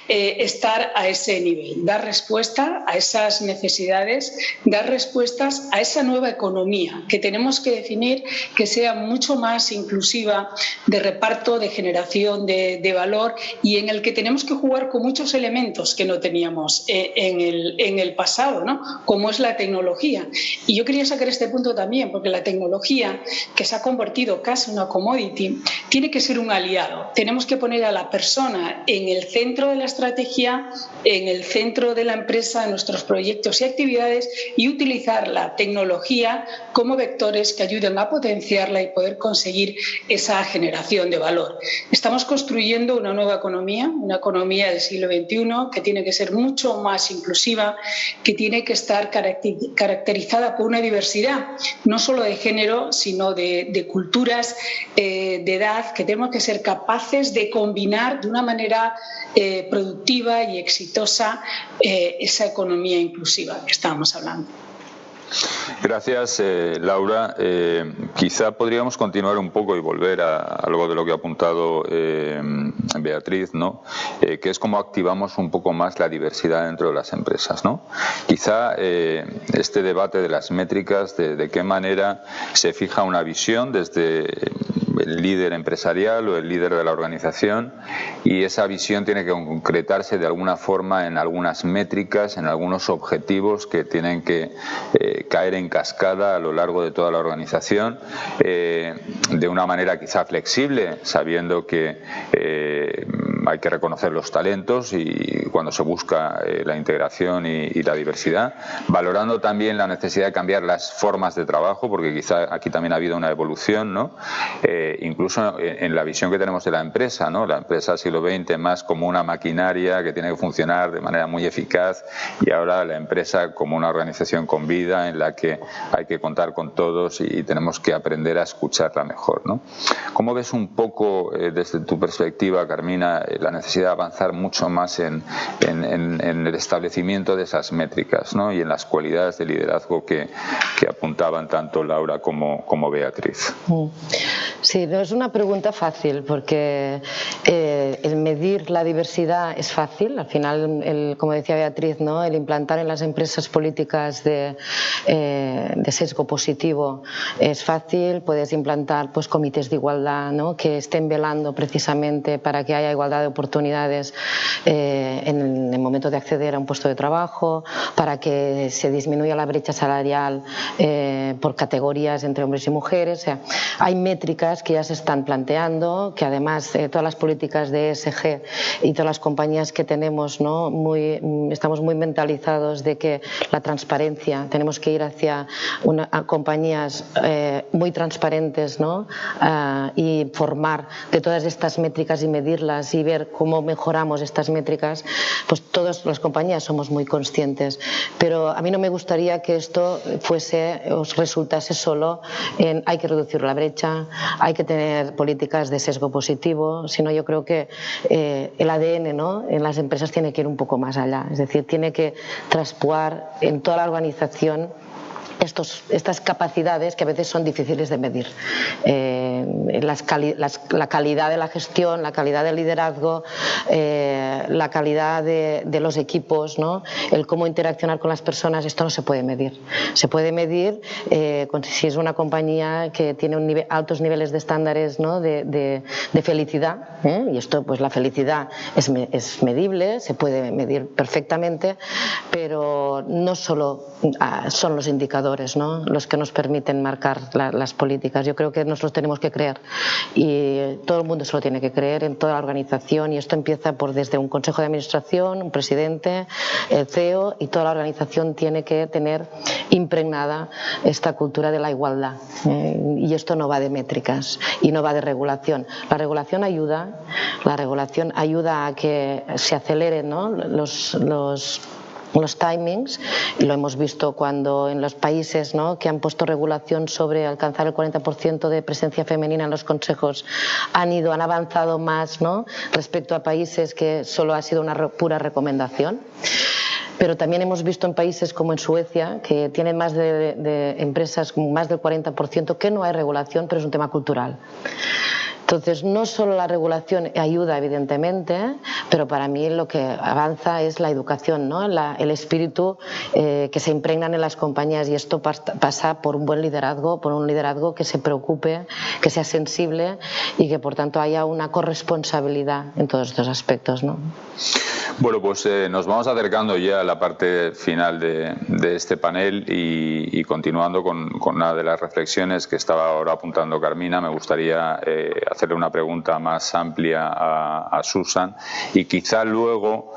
estar a ese nivel, dar respuesta a esas necesidades, dar respuestas a esa nueva economía que tenemos que definir que sea mucho más inclusiva, de reparto, de generación de valor y en el que tenemos que jugar con muchos elementos que no teníamos en el pasado, ¿no?, como es la tecnología. Y yo quería sacar este punto también porque la tecnología, que se ha convertido casi en una commodity, tiene que ser un aliado. Tenemos que poner a la persona en el centro de la estrategia, en el centro de la empresa, en nuestros proyectos y actividades y utilizar la tecnología como vectores que ayuden a potenciarla y poder conseguir esa generación de valor. Estamos construyendo una nueva economía, una economía del siglo XXI que tiene que ser mucho más inclusiva, que tiene que estar caracterizada por una diversidad, no solo de género, sino de culturas, de edad, que tenemos que ser capaces de combinar de una manera productiva y exitosa esa economía inclusiva que estábamos hablando. Gracias, Laura. Quizá podríamos continuar un poco y volver a algo de lo que ha apuntado Beatriz, ¿no? Que es cómo activamos un poco más la diversidad dentro de las empresas, ¿no? Quizá este debate de las métricas, de qué manera se fija una visión desde el líder empresarial o el líder de la organización, y esa visión tiene que concretarse de alguna forma en algunas métricas, en algunos objetivos que tienen que caer en cascada a lo largo de toda la organización, de una manera quizá flexible, sabiendo que hay que reconocer los talentos y cuando se busca la integración y la diversidad, valorando también la necesidad de cambiar las formas de trabajo, porque quizá aquí también ha habido una evolución, ¿no? Incluso en la visión que tenemos de la empresa, ¿no? La empresa del siglo XX más como una maquinaria que tiene que funcionar de manera muy eficaz, y ahora la empresa como una organización con vida en la que hay que contar con todos y tenemos que aprender a escucharla mejor, ¿no? ¿Cómo ves un poco desde tu perspectiva, Carmina, la necesidad de avanzar mucho más en el establecimiento de esas métricas, ¿no? Y en las cualidades de liderazgo que apuntaban tanto Laura como Beatriz? Sí, no es una pregunta fácil, porque el medir la diversidad es fácil. Al final, como decía Beatriz, ¿no? El implantar en las empresas políticas de sesgo positivo es fácil. Puedes implantar pues comités de igualdad, ¿no? Que estén velando precisamente para que haya igualdad de oportunidades en el momento de acceder a un puesto de trabajo, para que se disminuya la brecha salarial por categorías entre hombres y mujeres. O sea, hay métricas que ya se están planteando, que además todas las políticas de ESG y todas las compañías que tenemos, ¿no? Estamos muy mentalizados de que la transparencia, tenemos que ir hacia compañías muy transparentes, ¿no? Y formar de todas estas métricas y medirlas y ver cómo mejoramos estas métricas, pues todas las compañías somos muy conscientes. Pero a mí no me gustaría que esto os resultase solo en hay que reducir la brecha, hay que tener políticas de sesgo positivo, sino yo creo que el ADN, ¿no? En las empresas tiene que ir un poco más allá, es decir, tiene que traspuar en toda la organización estas capacidades que a veces son difíciles de medir. La calidad de la gestión, la calidad del liderazgo, la calidad de los equipos, ¿no? El cómo interaccionar con las personas, esto no se puede medir. Se puede medir si es una compañía que tiene altos niveles de estándares, ¿no? de felicidad, y esto, pues la felicidad es medible, se puede medir perfectamente, pero no solo son los indicadores, ¿no? Los que nos permiten marcar las políticas. Yo creo que nosotros tenemos que creer, y todo el mundo se lo tiene que creer en toda la organización, y esto empieza desde un consejo de administración, un presidente, el CEO, y toda la organización tiene que tener impregnada esta cultura de la igualdad, y esto no va de métricas y no va de regulación. La regulación ayuda a que se aceleren, ¿no? los timings, y lo hemos visto cuando en los países, ¿no? que han puesto regulación sobre alcanzar el 40% de presencia femenina en los consejos han avanzado más, ¿no? respecto a países que solo ha sido una pura recomendación. Pero también hemos visto en países como en Suecia, que tienen más de empresas, más del 40%, que no hay regulación, pero es un tema cultural. Entonces, no solo la regulación ayuda, evidentemente, pero para mí lo que avanza es la educación, ¿no? El espíritu que se impregnan en las compañías, y esto pasa por un buen liderazgo, por un liderazgo que se preocupe, que sea sensible y que, por tanto, haya una corresponsabilidad en todos estos aspectos, ¿no? Bueno, pues nos vamos acercando ya a la parte final de este panel, y continuando con una de las reflexiones que estaba ahora apuntando Carmina, me gustaría hacerle una pregunta más amplia a Susan, y quizá luego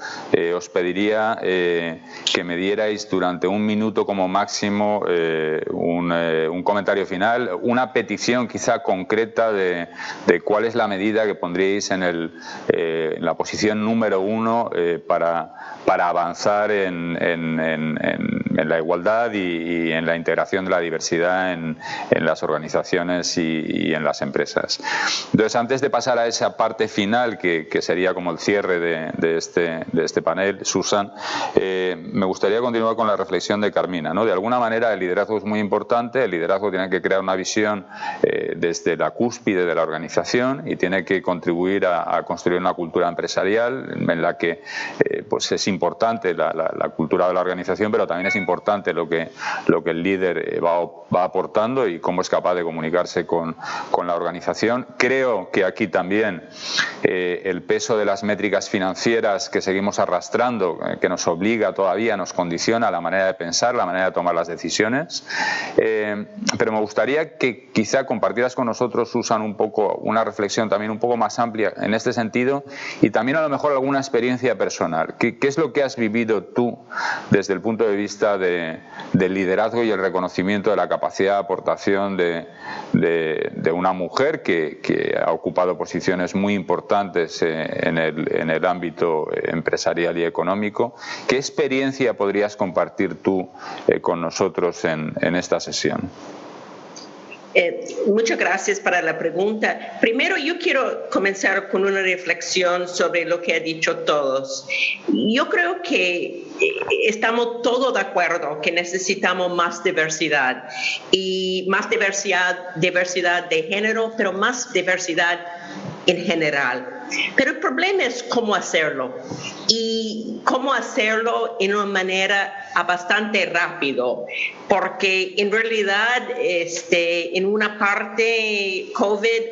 os pediría que me dierais durante un minuto como máximo un comentario final, una petición quizá concreta de cuál es la medida que pondríais en la posición número 1 para avanzar en la igualdad y en la integración de la diversidad en las organizaciones y en las empresas. Entonces, antes de pasar a esa parte final, que sería como el cierre de este panel, Susan, me gustaría continuar con la reflexión de Carmina, ¿no? De alguna manera el liderazgo es muy importante, el liderazgo tiene que crear una visión desde la cúspide de la organización y tiene que contribuir a construir una cultura empresarial en la que pues es importante la cultura de la organización, pero también es importante lo que el líder va aportando y cómo es capaz de comunicarse con la organización. Creo que aquí también el peso de las métricas financieras que seguimos arrastrando, que nos obliga todavía, nos condiciona la manera de pensar, la manera de tomar las decisiones. Pero me gustaría que quizá compartieras con nosotros, Susan, un poco una reflexión también un poco más amplia en este sentido y también a lo mejor alguna experiencia personal. ¿Qué es lo que has vivido tú desde el punto de vista del liderazgo y el reconocimiento de la capacidad de aportación de una mujer que ha ocupado posiciones muy importantes en el ámbito empresarial y económico? ¿Qué experiencia podrías compartir tú con nosotros en esta sesión? Muchas gracias para la pregunta. Primero, yo quiero comenzar con una reflexión sobre lo que han dicho todos. Yo creo que estamos todos de acuerdo que necesitamos más diversidad y más diversidad de género, pero más diversidad en general. Pero el problema es cómo hacerlo y cómo hacerlo en una manera bastante rápido, porque en realidad en una parte COVID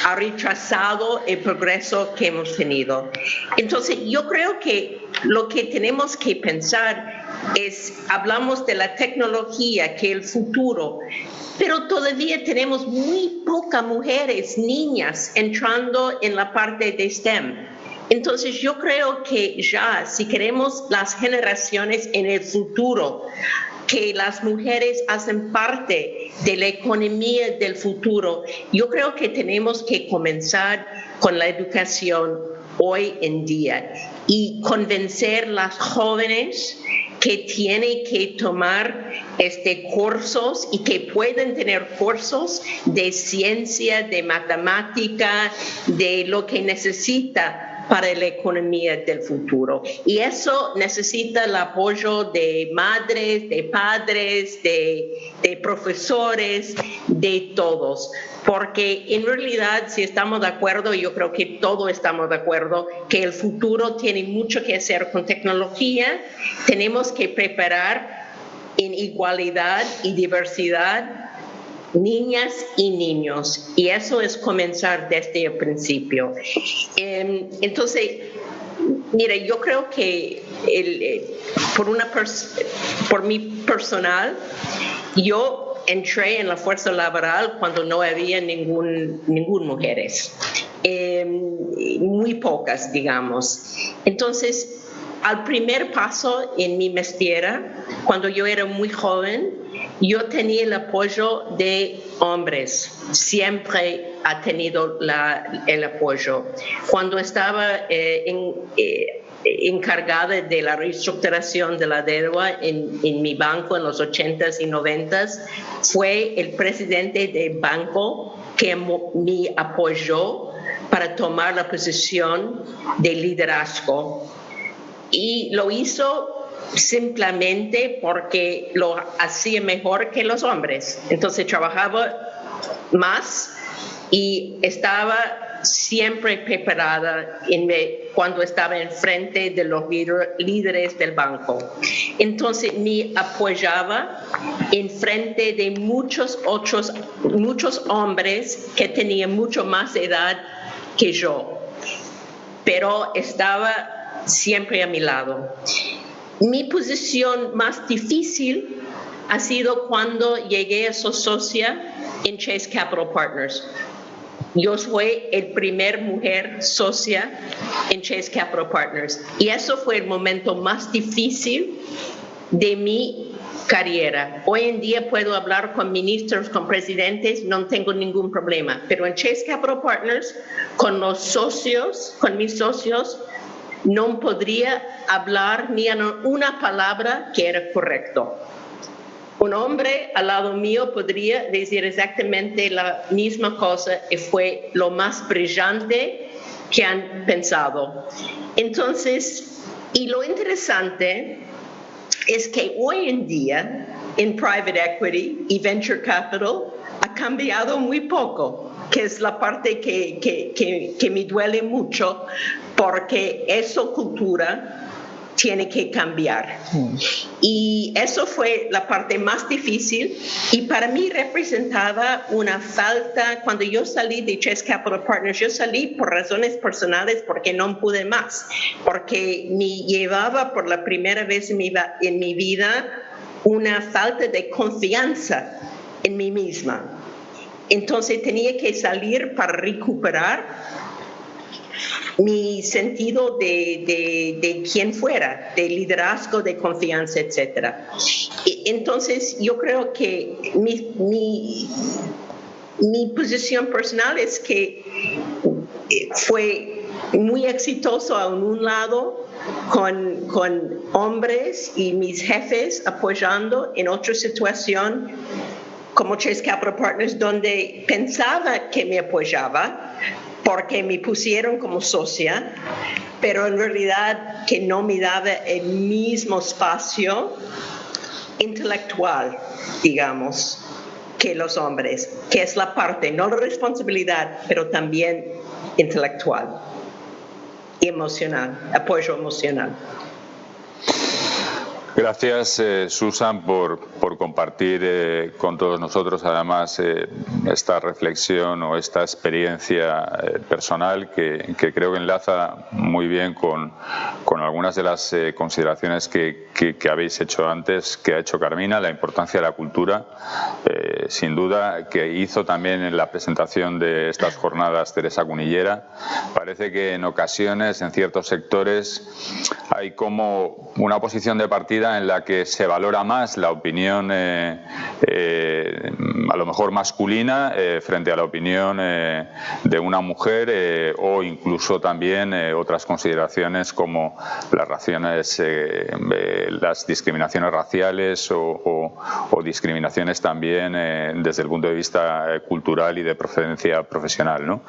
ha rechazado el progreso que hemos tenido. Entonces yo creo que lo que tenemos que pensar es, hablamos de la tecnología, que el futuro, pero todavía tenemos muy pocas mujeres, niñas, entrando en la parte de STEM. Entonces yo creo que ya, si queremos las generaciones en el futuro, que las mujeres hacen parte de la economía del futuro, yo creo que tenemos que comenzar con la educación hoy en día y convencer a las jóvenes que tienen que tomar cursos y que pueden tener cursos de ciencia, de matemática, de lo que necesita para la economía del futuro. Y eso necesita el apoyo de madres, de padres, de profesores, de todos. Porque en realidad, si estamos de acuerdo, yo creo que todos estamos de acuerdo, que el futuro tiene mucho que hacer con tecnología. Tenemos que preparar en igualdad y diversidad niñas y niños, y eso es comenzar desde el principio. Entonces, mira, yo creo que por mi personal, yo entré en la fuerza laboral cuando no había ningún mujeres, muy pocas, digamos. Entonces, al primer paso en mi maestría, cuando yo era muy joven, yo tenía el apoyo de hombres, siempre ha tenido el apoyo. Cuando estaba encargada de la reestructuración de la deuda en mi banco en los 80s y 90s, fue el presidente del banco que me apoyó para tomar la posición de liderazgo. Y lo hizo simplemente porque lo hacía mejor que los hombres. Entonces trabajaba más y estaba siempre preparada cuando estaba enfrente de los líderes del banco. Entonces me apoyaba enfrente de muchos hombres que tenían mucho más edad que yo, pero estaba siempre a mi lado. Mi posición más difícil ha sido cuando llegué a ser socia en Chase Capital Partners. Yo fui el primer mujer socia en Chase Capital Partners y eso fue el momento más difícil de mi carrera. Hoy en día puedo hablar con ministros, con presidentes, no tengo ningún problema, pero en Chase Capital Partners, con mis socios, no podría hablar ni una palabra que era correcto. Un hombre al lado mío podría decir exactamente la misma cosa y fue lo más brillante que han pensado. Entonces, y lo interesante es que hoy en día en private equity y venture capital ha cambiado muy poco, que es la parte que me duele mucho, porque esa cultura tiene que cambiar. Y eso fue la parte más difícil y para mí representaba una falta. Cuando yo salí de Chase Capital Partners, yo salí por razones personales porque no pude más, porque me llevaba por la primera vez en mi vida una falta de confianza en mí misma. Entonces tenía que salir para recuperar mi sentido de quién fuera, de liderazgo, de confianza, etc. Entonces, yo creo que mi posición personal es que fue muy exitoso a un lado con hombres y mis jefes apoyando, en otra situación como Chase Capital Partners, donde pensaba que me apoyaba, porque me pusieron como socia, pero en realidad que no me daba el mismo espacio intelectual, digamos, que los hombres, que es la parte, no la responsabilidad, pero también intelectual y emocional, apoyo emocional. Gracias, Susan, por compartir con todos nosotros, además, esta reflexión o esta experiencia personal que creo que enlaza muy bien con algunas de las consideraciones que habéis hecho antes, que ha hecho Carmina, la importancia de la cultura, sin duda, que hizo también en la presentación de estas jornadas Teresa Cunillera. Parece que en ocasiones, en ciertos sectores, hay como una posición de partida en la que se valora más la opinión a lo mejor masculina frente a la opinión de una mujer o incluso también otras consideraciones como las discriminaciones raciales o discriminaciones también desde el punto de vista cultural y de procedencia profesional, ¿no?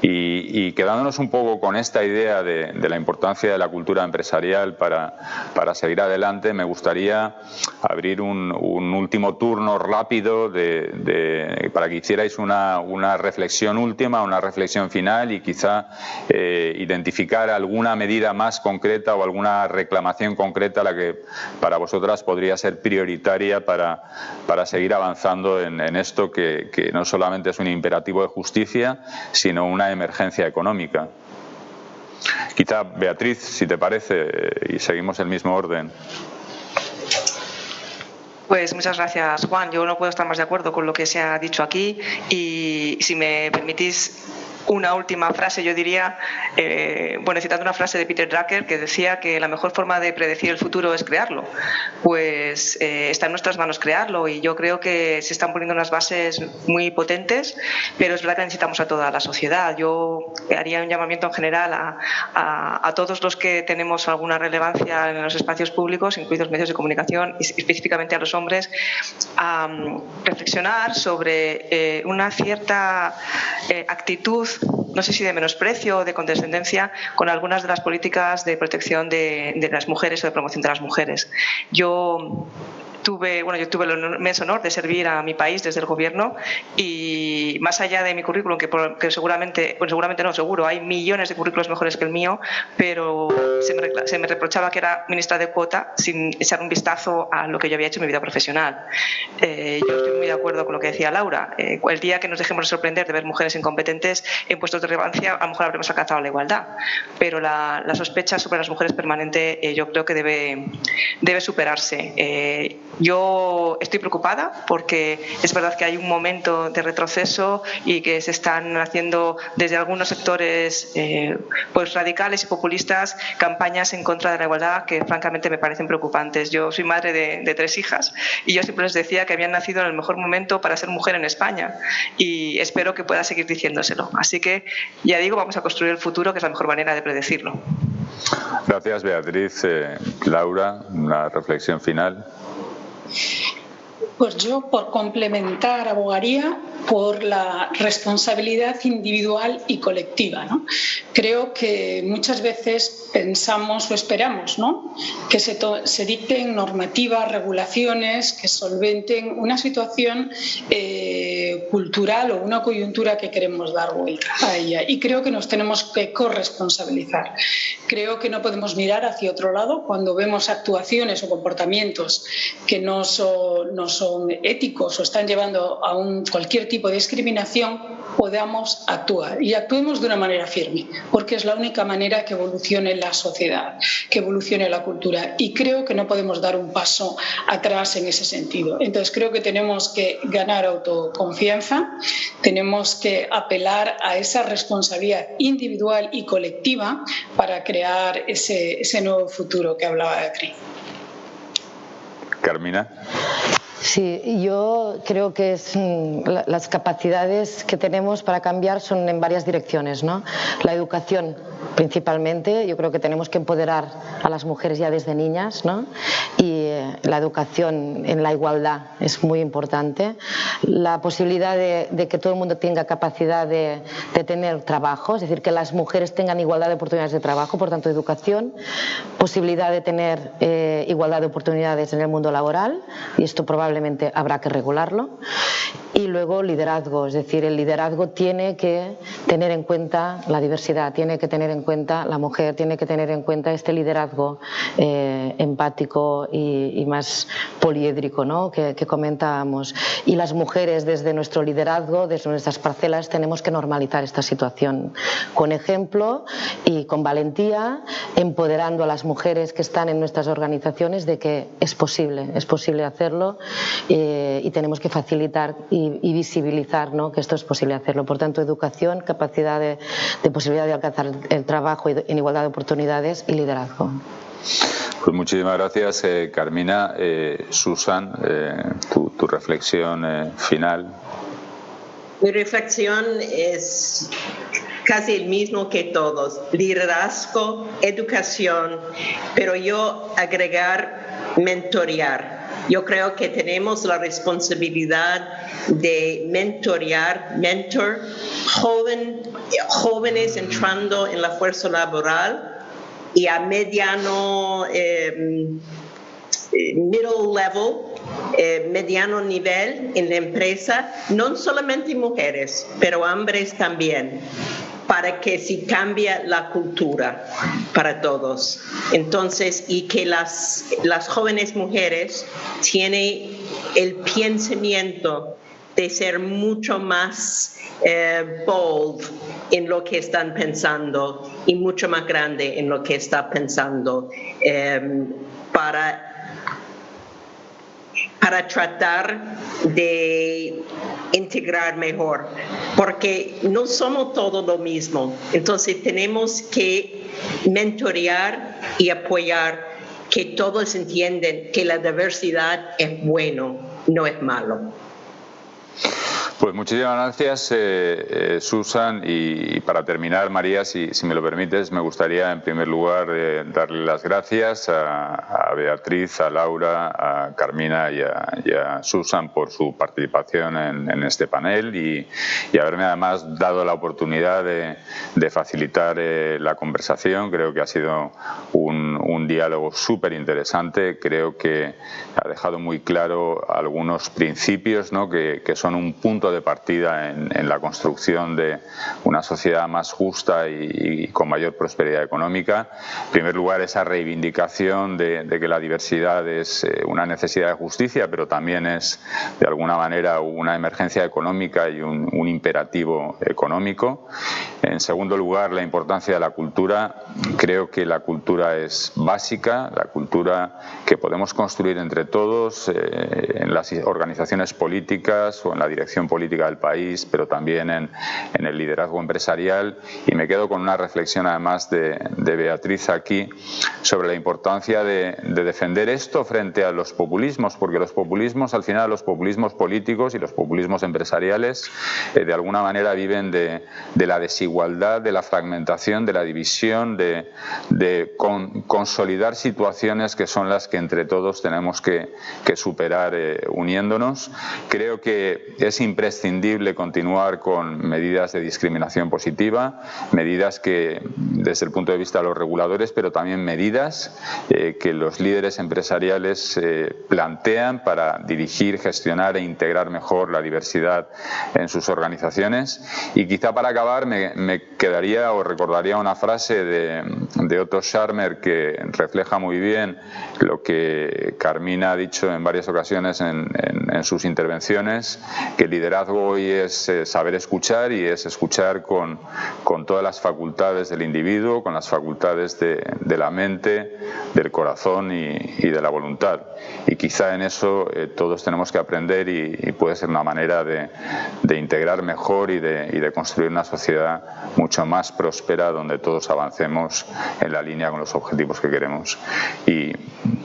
Y quedándonos un poco con esta idea de la importancia de la cultura empresarial para seguir adelante, me gustaría abrir un último turno rápido para que hicierais una reflexión última, una reflexión final y quizá identificar alguna medida más concreta o alguna reclamación concreta la que para vosotras podría ser prioritaria para seguir avanzando en esto que no solamente es un imperativo de justicia, sino una emergencia económica. Quizá, Beatriz, si te parece, y seguimos el mismo orden. Pues muchas gracias, Juan. Yo no puedo estar más de acuerdo con lo que se ha dicho aquí y si me permitís una última frase, yo diría, citando una frase de Peter Drucker que decía que la mejor forma de predecir el futuro es crearlo. Pues está en nuestras manos crearlo y yo creo que se están poniendo unas bases muy potentes, pero es verdad que necesitamos a toda la sociedad. Yo haría un llamamiento en general a todos los que tenemos alguna relevancia en los espacios públicos, incluidos medios de comunicación y específicamente a los hombres, a reflexionar sobre una cierta actitud, no sé si de menosprecio o de condescendencia, con algunas de las políticas de protección de las mujeres o de promoción de las mujeres. Yo tuve el inmenso honor de servir a mi país desde el gobierno y más allá de mi currículum, que seguramente no, seguro, hay millones de currículos mejores que el mío, pero se me reprochaba que era ministra de cuota sin echar un vistazo a lo que yo había hecho en mi vida profesional. Yo estoy muy de acuerdo con lo que decía Laura. El día que nos dejemos de sorprender de ver mujeres incompetentes en puestos de relevancia, a lo mejor habremos alcanzado la igualdad, pero la sospecha sobre las mujeres permanente yo creo que debe superarse. Yo estoy preocupada porque es verdad que hay un momento de retroceso y que se están haciendo desde algunos sectores pues radicales y populistas campañas en contra de la igualdad que francamente me parecen preocupantes. Yo soy madre de 3 hijas y yo siempre les decía que habían nacido en el mejor momento para ser mujer en España y espero que pueda seguir diciéndoselo. Así que ya digo, vamos a construir el futuro, que es la mejor manera de predecirlo. Gracias, Beatriz. Laura, una reflexión final. Pues yo, por complementar, abogaría por la responsabilidad individual y colectiva, ¿no? Creo que muchas veces pensamos o esperamos, ¿no?, que se dicten normativas, regulaciones que solventen una situación cultural o una coyuntura que queremos dar vuelta a ella. Y creo que nos tenemos que corresponsabilizar. Creo que no podemos mirar hacia otro lado cuando vemos actuaciones o comportamientos que no son éticos o están llevando a cualquier tipo de discriminación. Podamos actuar y actuemos de una manera firme, porque es la única manera que evolucione la sociedad, que evolucione la cultura, y creo que no podemos dar un paso atrás en ese sentido. Entonces creo que tenemos que ganar autoconfianza, tenemos que apelar a esa responsabilidad individual y colectiva para crear ese nuevo futuro que hablaba Beatriz. Carmina. Sí, yo creo que las capacidades que tenemos para cambiar son en varias direcciones, ¿no? La educación, principalmente, yo creo que tenemos que empoderar a las mujeres ya desde niñas, ¿no? Y la educación en la igualdad es muy importante. La posibilidad de que todo el mundo tenga capacidad de tener trabajo, es decir, que las mujeres tengan igualdad de oportunidades de trabajo, por tanto, educación, posibilidad de tener igualdad de oportunidades en el mundo laboral, y esto probablemente habrá que regularlo. Y luego liderazgo, es decir, el liderazgo tiene que tener en cuenta la diversidad, tiene que tener en cuenta la mujer, tiene que tener en cuenta este liderazgo empático y más poliédrico, ¿no?, que comentábamos. Y las mujeres, desde nuestro liderazgo, desde nuestras parcelas, tenemos que normalizar esta situación con ejemplo y con valentía, empoderando a las mujeres que están en nuestras organizaciones de que es posible hacerlo, y tenemos que facilitar y visibilizar, ¿no?, que esto es posible hacerlo. Por tanto, educación, capacidad de posibilidad de alcanzar el trabajo en igualdad de oportunidades y liderazgo. Pues muchísimas gracias, Carmina. Susan, tu reflexión final. Mi reflexión es casi el mismo que todos: liderazgo, educación, pero yo agregar mentorear. Yo creo que tenemos la responsabilidad de jóvenes entrando en la fuerza laboral y a mediano mediano nivel en la empresa, no solamente mujeres, pero hombres también, para que se cambie la cultura para todos. Entonces, y que las jóvenes mujeres tienen el pensamiento de ser mucho más bold en lo que están pensando y mucho más grande en lo que está pensando, para tratar de integrar mejor, porque no somos todos lo mismo. Entonces tenemos que mentorear y apoyar que todos entienden que la diversidad es bueno, no es malo. Pues muchísimas gracias, Susan. Y para terminar, María, si me lo permites, me gustaría en primer lugar darle las gracias a Beatriz, a Laura, a Carmina y a Susan por su participación en este panel y haberme además dado la oportunidad de facilitar la conversación. Creo que ha sido un diálogo súper interesante. Creo que ha dejado muy claro algunos principios, ¿no?, que son un punto de partida en la construcción de una sociedad más justa y con mayor prosperidad económica. En primer lugar, esa reivindicación de que la diversidad es una necesidad de justicia, pero también es de alguna manera una emergencia económica y un imperativo económico. En segundo lugar, la importancia de la cultura. Creo que la cultura es básica, la cultura que podemos construir entre todos en las organizaciones políticas o en la dirección política del país, pero también en el liderazgo empresarial. Y me quedo con una reflexión además de Beatriz aquí sobre la importancia de defender esto frente a los populismos, porque los populismos, al final los populismos políticos y los populismos empresariales de alguna manera viven de la desigualdad, de la fragmentación, de la división, de consolidar situaciones que son las que entre todos tenemos que superar uniéndonos. Creo que es imprescindible continuar con medidas de discriminación positiva, medidas que desde el punto de vista de los reguladores, pero también medidas que los líderes empresariales plantean para dirigir, gestionar e integrar mejor la diversidad en sus organizaciones. Y quizá para acabar me quedaría o recordaría una frase de Otto Scharmer que refleja muy bien lo que Carmina ha dicho en varias ocasiones en sus intervenciones, que el liderazgo hoy es saber escuchar, y es escuchar con todas las facultades del individuo, con las facultades de la mente, del corazón y de la voluntad. Y quizá en eso todos tenemos que aprender y puede ser una manera de integrar mejor y de construir una sociedad mucho más próspera donde todos avancemos en la línea con los objetivos que queremos. Y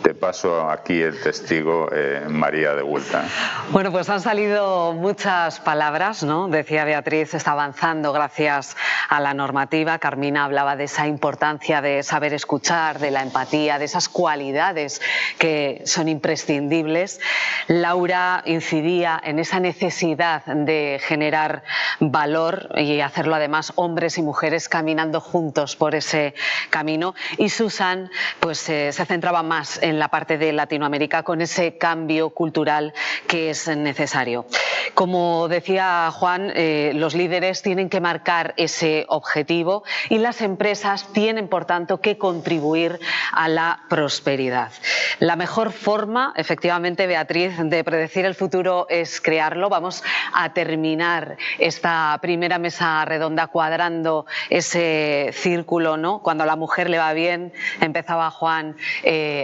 te paso aquí el testigo, María, de vuelta. Bueno, pues han salido muchas palabras, ¿no? Decía Beatriz, está avanzando gracias a la normativa. Carmina hablaba de esa importancia de saber escuchar, de la empatía, de esas cualidades que son imprescindibles. Laura incidía en esa necesidad de generar valor y hacerlo además hombres y mujeres caminando juntos por ese camino. Y Susan pues se centraba más en la parte de Latinoamérica con ese cambio cultural que es necesario. Como decía Juan, los líderes tienen que marcar ese objetivo y las empresas tienen, por tanto, que contribuir a la prosperidad. La mejor forma, efectivamente, Beatriz, de predecir el futuro es crearlo. Vamos a terminar esta primera mesa redonda cuadrando ese círculo, ¿no? Cuando a la mujer le va bien, empezaba Juan,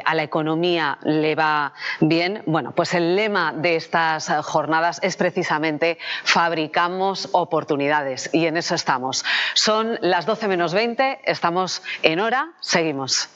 a la economía le va bien. Bueno, pues el lema de estas jornadas es precisamente fabricamos oportunidades, y en eso estamos. Son las 12 menos 20, estamos en hora, seguimos.